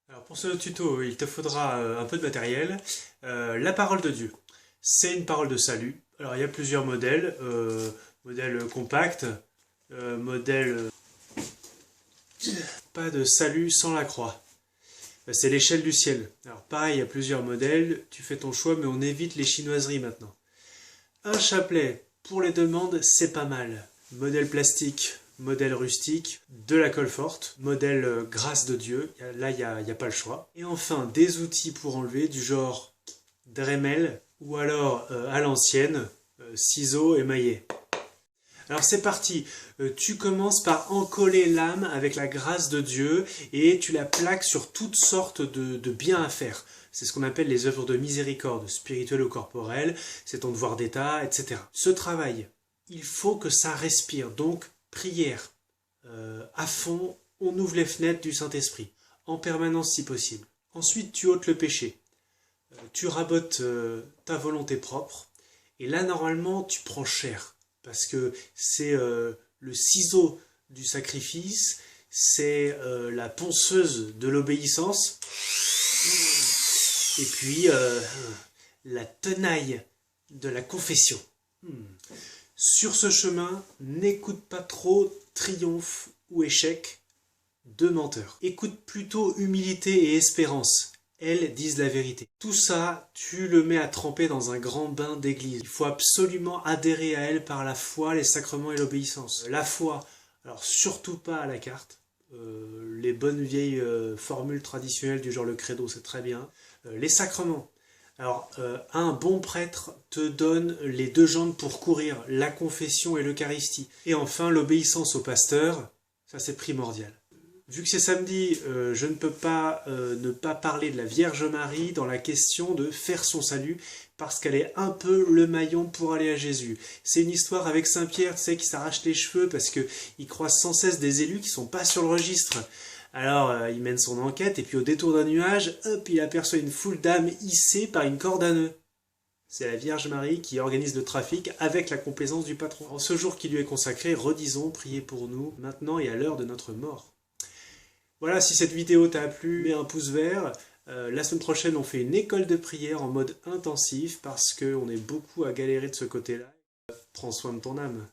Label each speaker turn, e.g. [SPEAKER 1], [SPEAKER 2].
[SPEAKER 1] Alors pour ce tuto, il te faudra un peu de matériel. La parole de Dieu, c'est une parole de salut. Alors il y a plusieurs modèles. Modèle compact, modèle pas de salut sans la croix. C'est l'échelle du ciel. Alors pareil, il y a plusieurs modèles. Tu fais ton choix, mais on évite les chinoiseries maintenant. Un chapelet pour les demandes, c'est pas mal. Modèle plastique, modèle rustique, de la colle forte, modèle grâce de Dieu, là il n'y a pas le choix. Et enfin des outils pour enlever du genre Dremel ou alors à l'ancienne, ciseaux émaillés. Alors c'est parti, tu commences par encoller l'âme avec la grâce de Dieu et tu la plaques sur toutes sortes de biens à faire. C'est ce qu'on appelle les œuvres de miséricorde, spirituelles ou corporelles, c'est ton devoir d'état, etc. Ce travail, il faut que ça respire, donc prière à fond, on ouvre les fenêtres du Saint-Esprit, en permanence si possible. Ensuite tu ôtes le péché, tu rabotes ta volonté propre, et là normalement tu prends cher. Parce que c'est le ciseau du sacrifice, c'est la ponceuse de l'obéissance, et puis la tenaille de la confession. Sur ce chemin, n'écoute pas trop triomphe ou échec de menteurs. Écoute plutôt humilité et espérance. Elles disent la vérité. Tout ça, tu le mets à tremper dans un grand bain d'église. Il faut absolument adhérer à elle par la foi, les sacrements et l'obéissance. La foi, alors surtout pas à la carte. Les bonnes vieilles formules traditionnelles du genre le credo, c'est très bien. Les sacrements. Alors, un bon prêtre te donne les deux jambes pour courir, la confession et l'eucharistie. Et enfin, l'obéissance au pasteur, ça c'est primordial. Vu que c'est samedi, je ne peux pas ne pas parler de la Vierge Marie dans la question de faire son salut, parce qu'elle est un peu le maillon pour aller à Jésus. C'est une histoire avec Saint-Pierre, tu sais, qui s'arrache les cheveux parce qu'il croise sans cesse des élus qui sont pas sur le registre. Alors, il mène son enquête, et puis au détour d'un nuage, hop, il aperçoit une foule d'âmes hissées par une corde à nœuds. C'est la Vierge Marie qui organise le trafic avec la complaisance du patron. En ce jour qui lui est consacré, redisons, priez pour nous, maintenant et à l'heure de notre mort. Voilà, si cette vidéo t'a plu, mets un pouce vert. La semaine prochaine, on fait une école de prière en mode intensif parce qu'on est beaucoup à galérer de ce côté-là. Prends soin de ton âme.